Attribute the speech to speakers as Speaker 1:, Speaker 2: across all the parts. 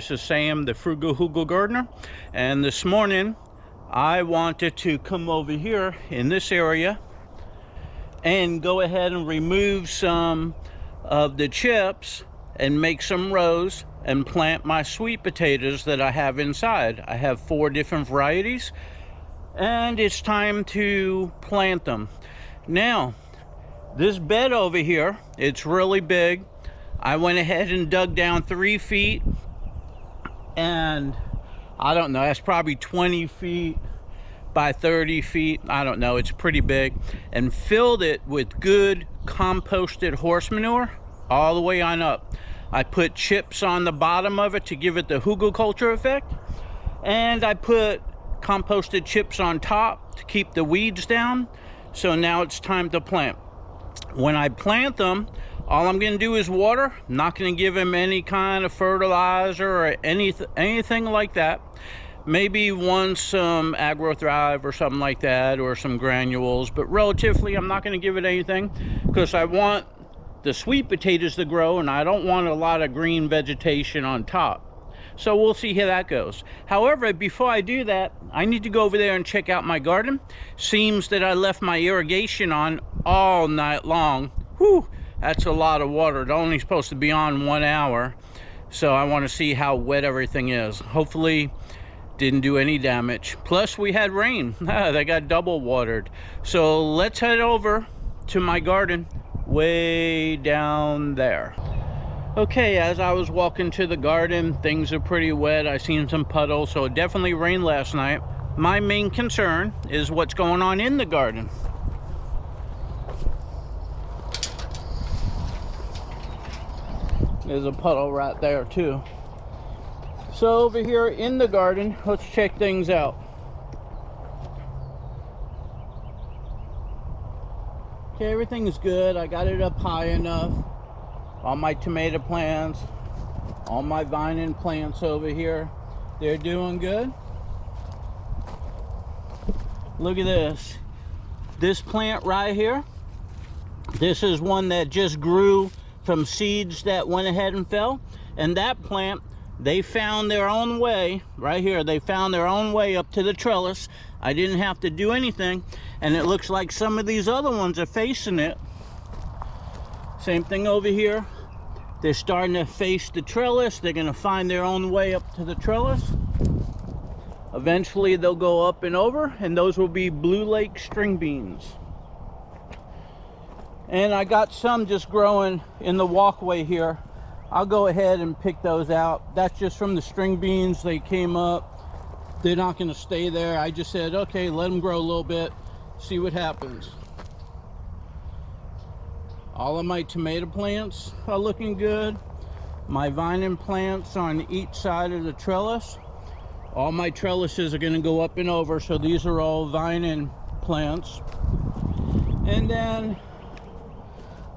Speaker 1: This is Sam, the Frugal Hugel gardener, and this morning I wanted to come over here in this area and go ahead and remove some of the chips and make some rows and plant my sweet potatoes that I have inside. I have 4 different varieties and it's time to plant them. Now, this bed over here, it's really big. I went ahead and dug down 3 feet, and I don't know, that's probably 20 feet by 30 feet. I don't know, it's pretty big, and filled it with good composted horse manure all the way on up. I put chips on the bottom of it to give it the Hugel culture effect, and I put composted chips on top to keep the weeds down. So now it's time to plant. When I plant them, all I'm going to do is water. I'm not going to give them any kind of fertilizer or anything like that. Maybe once some AgroThrive or something like that, or some granules, but relatively I'm not going to give it anything because I want the sweet potatoes to grow and I don't want a lot of green vegetation on top. So we'll see how that goes. However, before I do that, I need to go over there and check out my garden. Seems that I left my irrigation on all night long. Whew, that's a lot of water. It's only supposed to be on 1 hour. So I want to see how wet everything is. Hopefully didn't do any damage. Plus we had rain. They got double watered. So let's head over to my garden way down there. Okay, as I was walking to the garden, things are pretty wet. I seen some puddles, so it definitely rained last night. My main concern is what's going on in the garden. There's a puddle right there too. So over here in the garden, let's check things out. Okay, everything's good. I got it up high enough. All my tomato plants, all my vine plants over here, they're doing good. Look at this. This plant right here, this is one that just grew from seeds that went ahead and fell. And that plant, they found their own way, right here, they found their own way up to the trellis. I didn't have to do anything. And it looks like some of these other ones are facing it. Same thing over here. They're starting to face the trellis. They're going to find their own way up to the trellis. Eventually they'll go up and over, and those will be Blue Lake string beans. And I got some just growing in the walkway here. I'll go ahead and pick those out. That's just from the string beans. They came up. They're not going to stay there. I just said, okay, let them grow a little bit, see what happens. All of my tomato plants are looking good. My vine plants on each side of the trellis. All my trellises are going to go up and over, so these are all vine plants. And then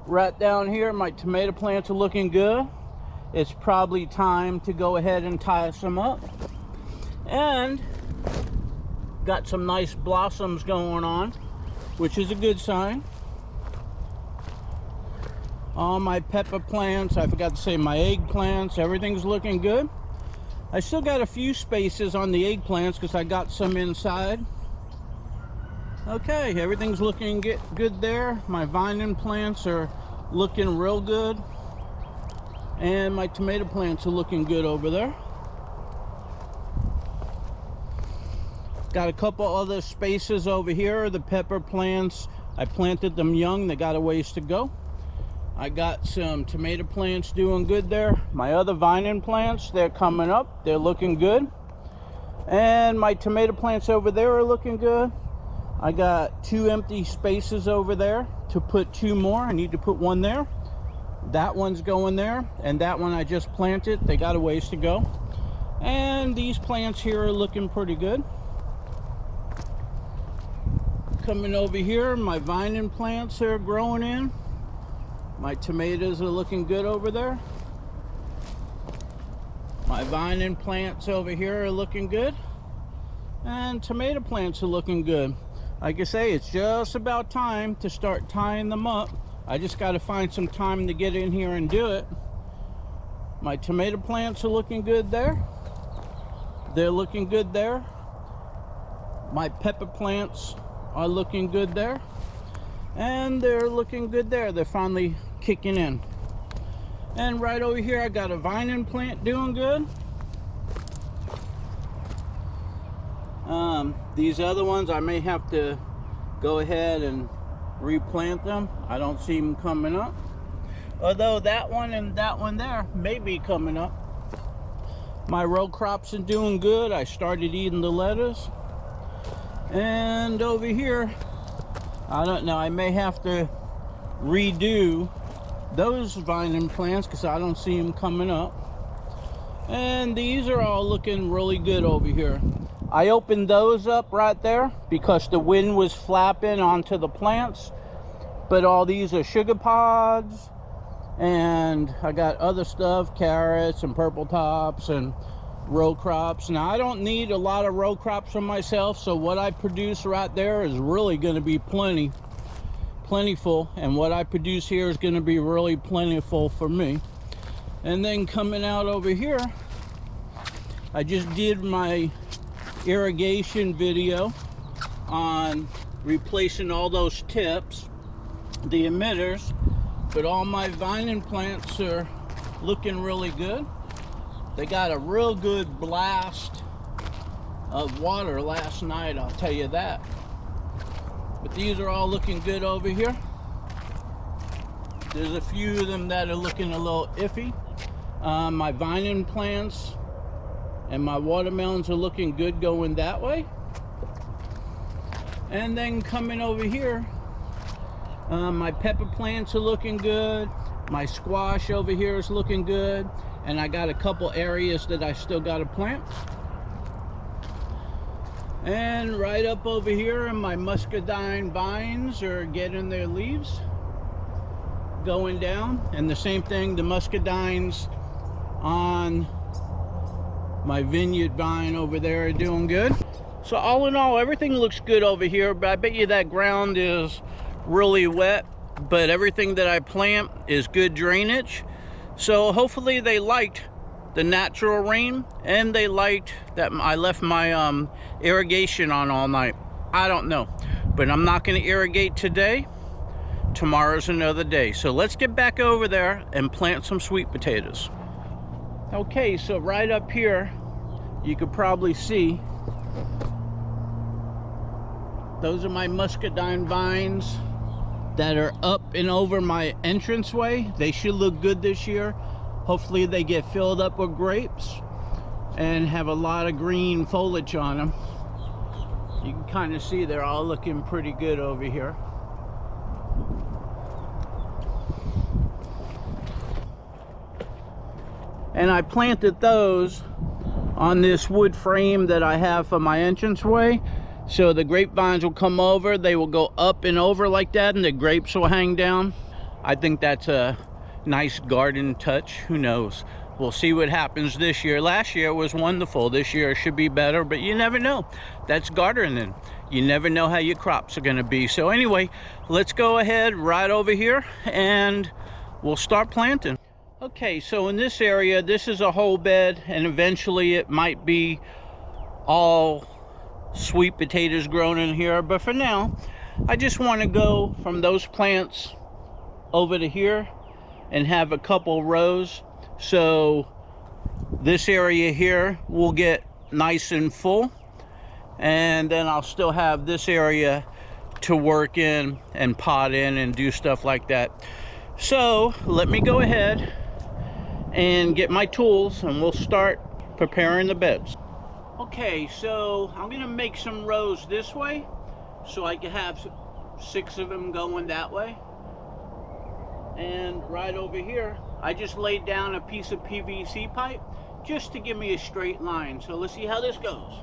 Speaker 1: right down here, my tomato plants are looking good. It's probably time to go ahead and tie some up. And got some nice blossoms going on, which is a good sign. All my pepper plants, I forgot to say my eggplants, everything's looking good. I still got a few spaces on the eggplants because I got some inside. Okay, everything's looking good there. My vine plants are looking real good. And my tomato plants are looking good over there. Got a couple other spaces over here. The pepper plants, I planted them young. They got a ways to go. I got some tomato plants doing good there. My other vine plants, they're coming up. They're looking good. And my tomato plants over there are looking good. I got 2 empty spaces over there to put 2 more. I need to put 1 there. That one's going there. And that one I just planted. They got a ways to go. And these plants here are looking pretty good. Coming over here, my vine plants are growing in. My tomatoes are looking good over there. My vine plants over here are looking good. And tomato plants are looking good. Like I say, it's just about time to start tying them up. I just got to find some time to get in here and do it. My tomato plants are looking good there. They're looking good there. My pepper plants are looking good there. And they're looking good there. They're finally kicking in. And right over here, I got a vine plant doing good. These other ones, I may have to go ahead and replant them. I don't see them coming up. Although that one and that one there may be coming up. My row crops are doing good. I started eating the lettuce. And over here, I don't know, I may have to redo those vine plants because I don't see them coming up. And these are all looking really good over here. I opened those up right there because the wind was flapping onto the plants. But all these are sugar pods. And I got other stuff, carrots and purple tops and row crops. Now, I don't need a lot of row crops for myself, so what I produce right there is really going to be plentiful, and what I produce here is going to be really plentiful for me. And then coming out over here, I just did my irrigation video on replacing all those tips, the emitters, but all my vine plants are looking really good. They got a real good blast of water last night, I'll tell you that. But these are all looking good over here. There's a few of them that are looking a little iffy. My vine plants and my watermelons are looking good going that way. And then coming over here, my pepper plants are looking good. My squash over here is looking good. And I got a couple areas that I still got to plant. And right up over here, my muscadine vines are getting their leaves going down. And the same thing, the muscadines on my vineyard vine over there are doing good. So all in all, everything looks good over here, but I bet you that ground is really wet, but everything that I plant is good drainage. So hopefully they liked the natural rain, and they liked that I left my irrigation on all night. I don't know, but I'm not going to irrigate today. Tomorrow's another day. So let's get back over there and plant some sweet potatoes. Okay, so right up here, you could probably see those are my muscadine vines that are up and over my entranceway. They should look good this year. Hopefully they get filled up with grapes and have a lot of green foliage on them. You can kind of see they're all looking pretty good over here. And I planted those on this wood frame that I have for my entranceway. So the grapevines will come over, they will go up and over like that, and the grapes will hang down. I think that's a nice garden touch. Who knows? We'll see what happens this year. Last year was wonderful. This year should be better, but you never know. That's gardening. You never know how your crops are going to be. So anyway, let's go ahead right over here and we'll start planting. Okay, so in this area, this is a whole bed, and eventually it might be all sweet potatoes grown in here, but for now I just want to go from those plants over to here and have a couple rows, so this area here will get nice and full, and then I'll still have this area to work in and pot in and do stuff like that. So let me go ahead and get my tools and we'll start preparing the beds. Okay, so I'm gonna make some rows this way so I can have 6 of them going that way. And right over here, I just laid down a piece of PVC pipe just to give me a straight line. So let's see how this goes.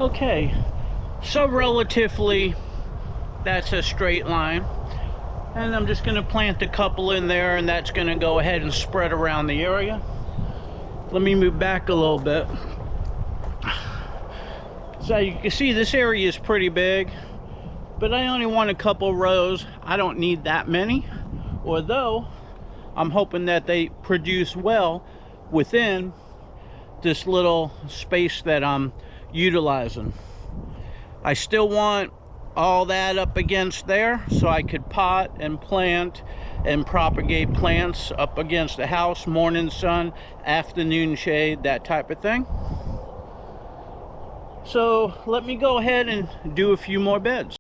Speaker 1: Okay, so relatively that's a straight line, and I'm just going to plant a couple in there, and that's going to go ahead and spread around the area. Let me move back a little bit. So you can see this area is pretty big, but I only want a couple rows. I don't need that many, although I'm hoping that they produce well within this little space that I'm utilizing. I still want all that up against there so I could pot and plant and propagate plants up against the house, morning sun, afternoon shade, that type of thing. So let me go ahead and do a few more beds.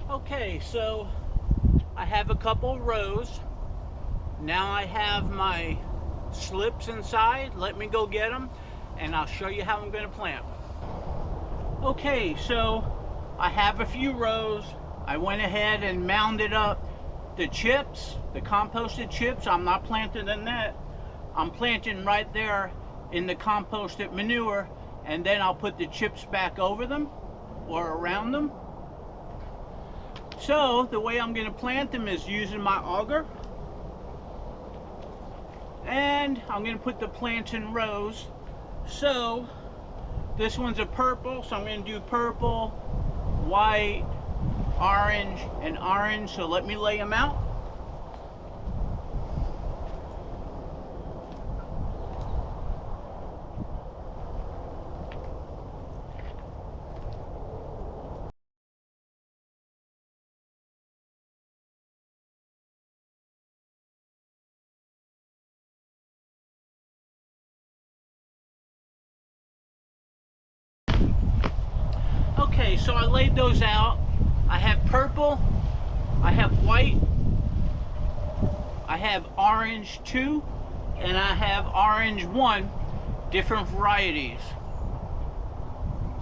Speaker 1: Okay, so I have a couple rows. Now I have my slips inside. Let me go get them and I'll show you how I'm going to plant. Okay, so I have a few rows. I went ahead and mounded up the chips, the composted chips. I'm not planting in that. I'm planting right there in the composted manure, and then I'll put the chips back over them or around them. So the way I'm going to plant them is using my auger, and I'm going to put the plants in rows. So this one's a purple, so I'm going to do purple, white, orange, and orange. So let me lay them out. Okay, so I laid those out. I have purple, I have white, I have orange 2, and I have orange 1, different varieties.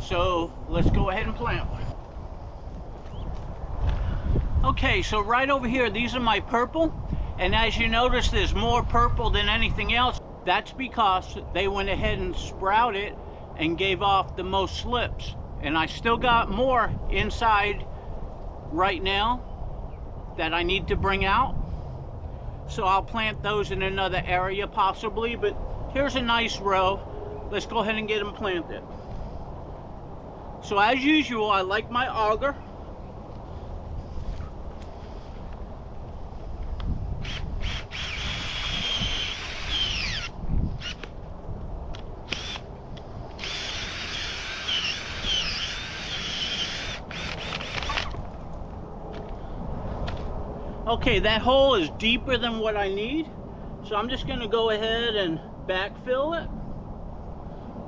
Speaker 1: So let's go ahead and plant. Okay, so right over here, these are my purple, and as you notice, there's more purple than anything else. That's because they went ahead and sprouted and gave off the most slips. And I still got more inside right now that I need to bring out. So I'll plant those in another area possibly, but here's a nice row. Let's go ahead and get them planted. So as usual, I like my auger. Okay, that hole is deeper than what I need, so I'm just going to go ahead and backfill it.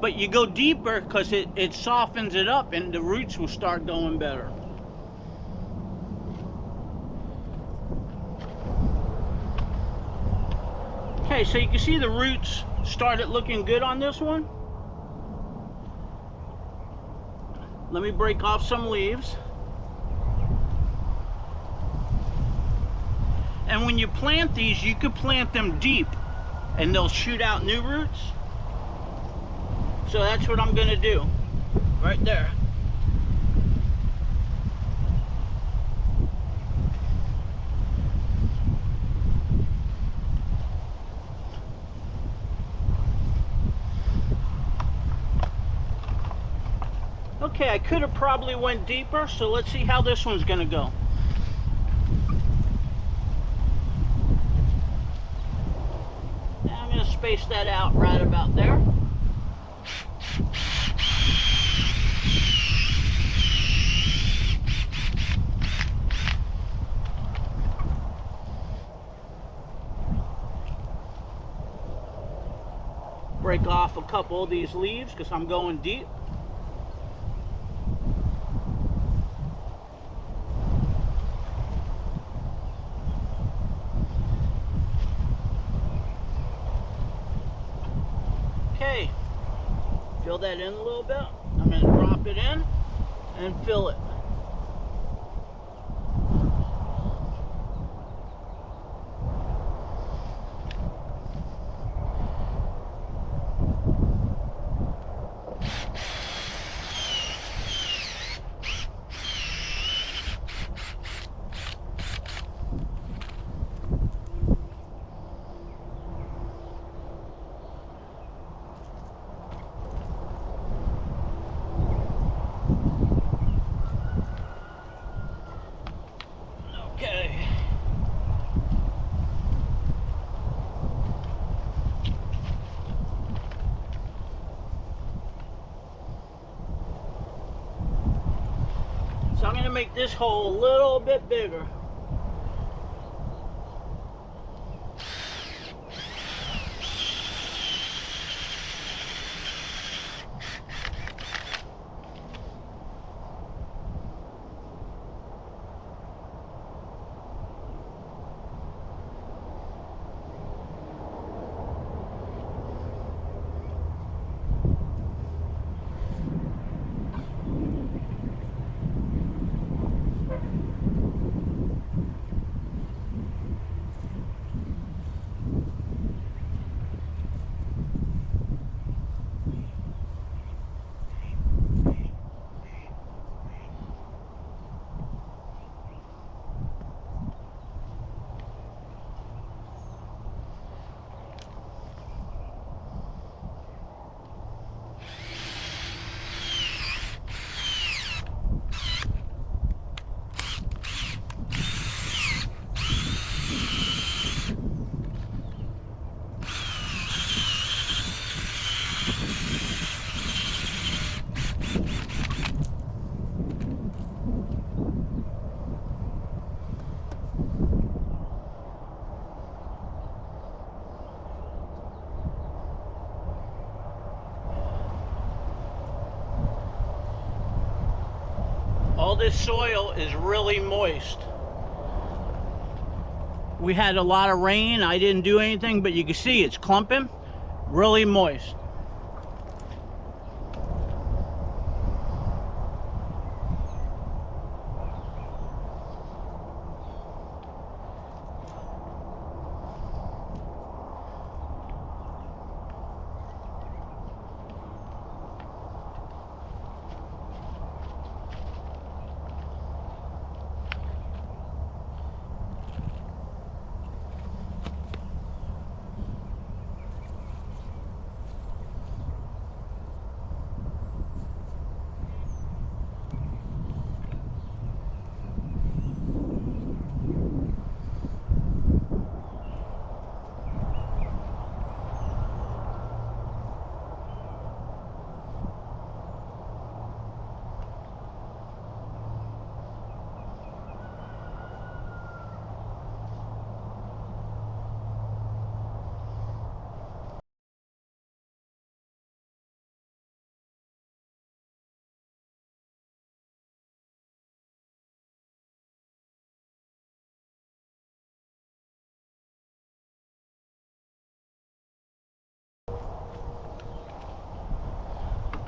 Speaker 1: But you go deeper because it softens it up and the roots will start going better. Okay, so you can see the roots started looking good on this one. Let me break off some leaves. And when you plant these, you could plant them deep and they'll shoot out new roots. So that's what I'm going to do right there. Okay, I could have probably went deeper, so let's see how this one's going to go. Now I'm going to space that out right about there. break off a couple of these leaves because I'm going deep. Okay, fill that in a little bit. I'm going to drop it in and fill it. Okay. So I'm going to make this hole a little bit bigger. All this soil is really moist. We had a lot of rain. I didn't do anything, but you can see it's clumping, really moist.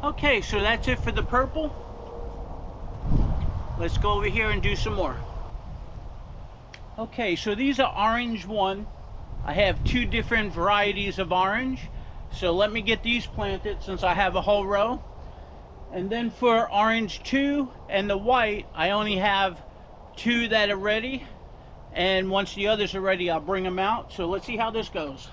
Speaker 1: Okay, so that's it for the purple. Let's go over here and do some more. Okay, so these are orange 1. I have 2 different varieties of orange. So let me get these planted since I have a whole row. And then for orange 2 and the white, I only have 2 that are ready. And once the others are ready, I'll bring them out. So let's see how this goes.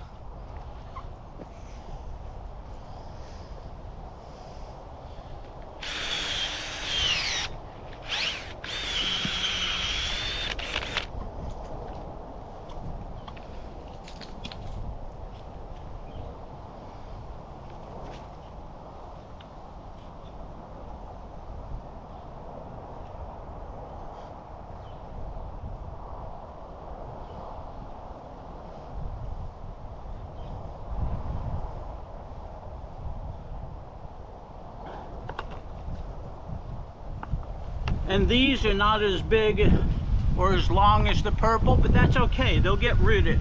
Speaker 1: And these are not as big or as long as the purple, but that's okay, they'll get rooted.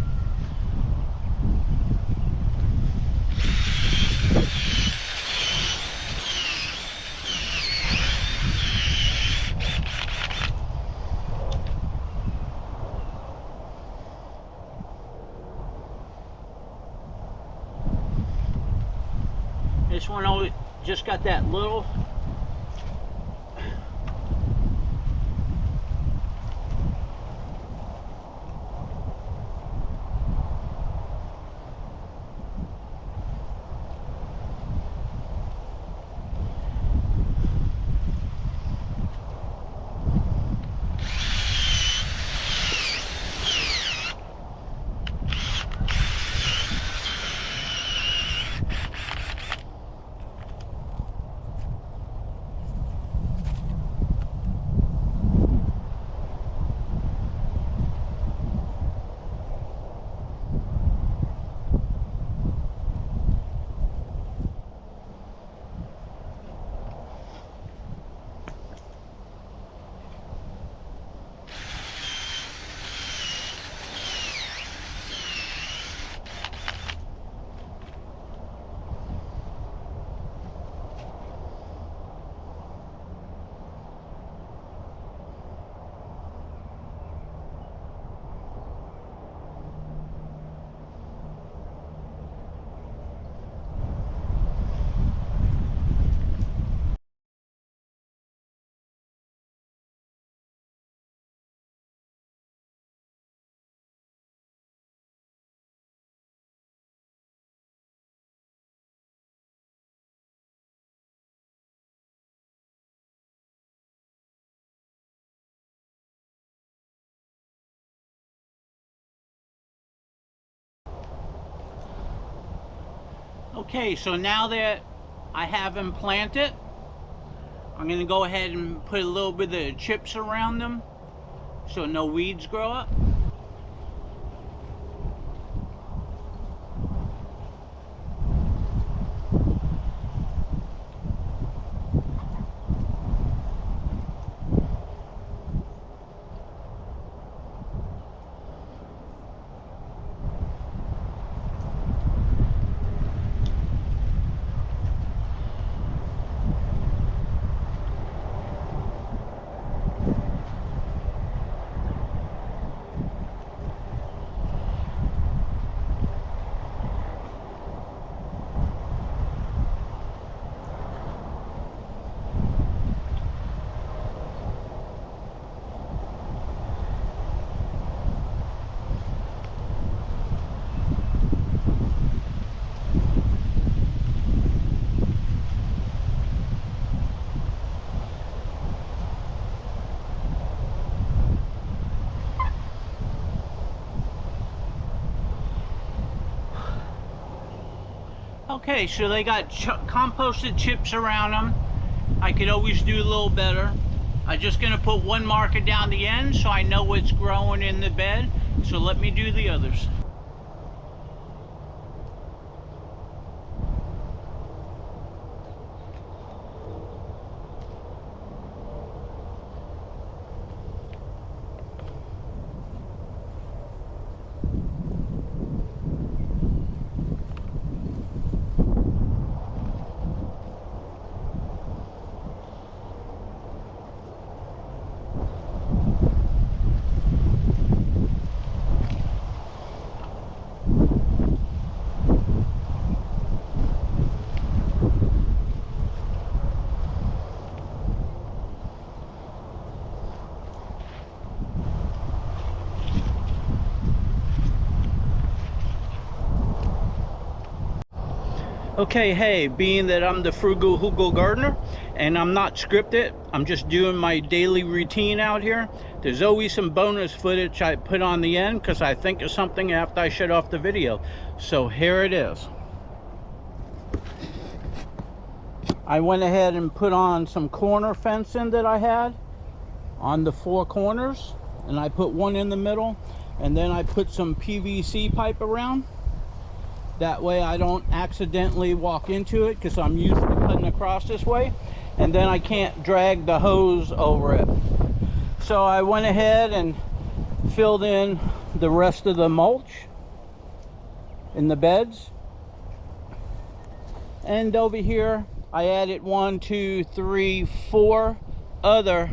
Speaker 1: This one only just got that little. Okay, so now that I have them planted, I'm going to go ahead and put a little bit of chips around them so no weeds grow up. Okay, so they got composted chips around them. I could always do a little better. I'm just going to put one marker down the end so I know what's growing in the bed. So let me do the others. Okay, hey, being that I'm the Frugal Hugel gardener and I'm not scripted, I'm just doing my daily routine out here. There's always some bonus footage I put on the end because I think of something after I shut off the video. So here it is. I went ahead and put on some corner fencing that I had on the 4 corners, and I put one in the middle, and then I put some PVC pipe around. That way I don't accidentally walk into it because I'm used to cutting across this way. and then I can't drag the hose over it. So I went ahead and filled in the rest of the mulch in the beds. And over here I added 1, 2, 3, 4 other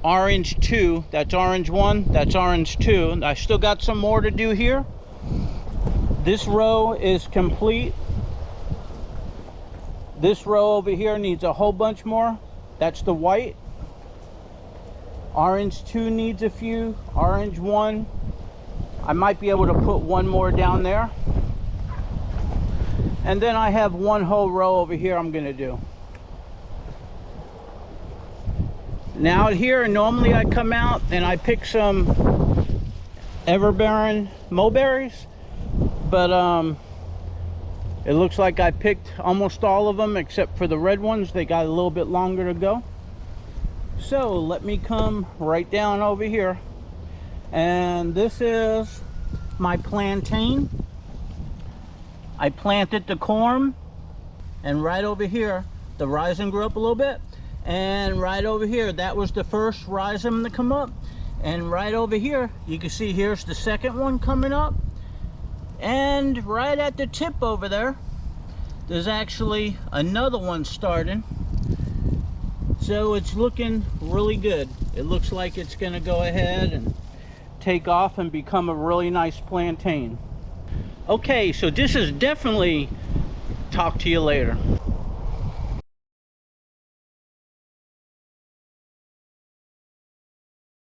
Speaker 1: orange 2. That's orange 1, that's orange 2. And I still got some more to do here. This row is complete. This row over here needs a whole bunch more. That's the white. Orange 2 needs a few. Orange 1. I might be able to put one more down there. And then I have one whole row over here I'm going to do. Now here, normally I come out and I pick some Everbearing mulberries. But it looks like I picked almost all of them except for the red ones. They got a little bit longer to go. So let me come right down over here. And this is my plantain. I planted the corn, and right over here the rhizome grew up a little bit, and right over here that was the first rhizome to come up, and right over here you can see here's the second one coming up. And right at the tip over there, there's actually another one starting. So it's looking really good. It looks like it's going to go ahead and take off and become a really nice plantain. Okay, so this is definitely talk to you later.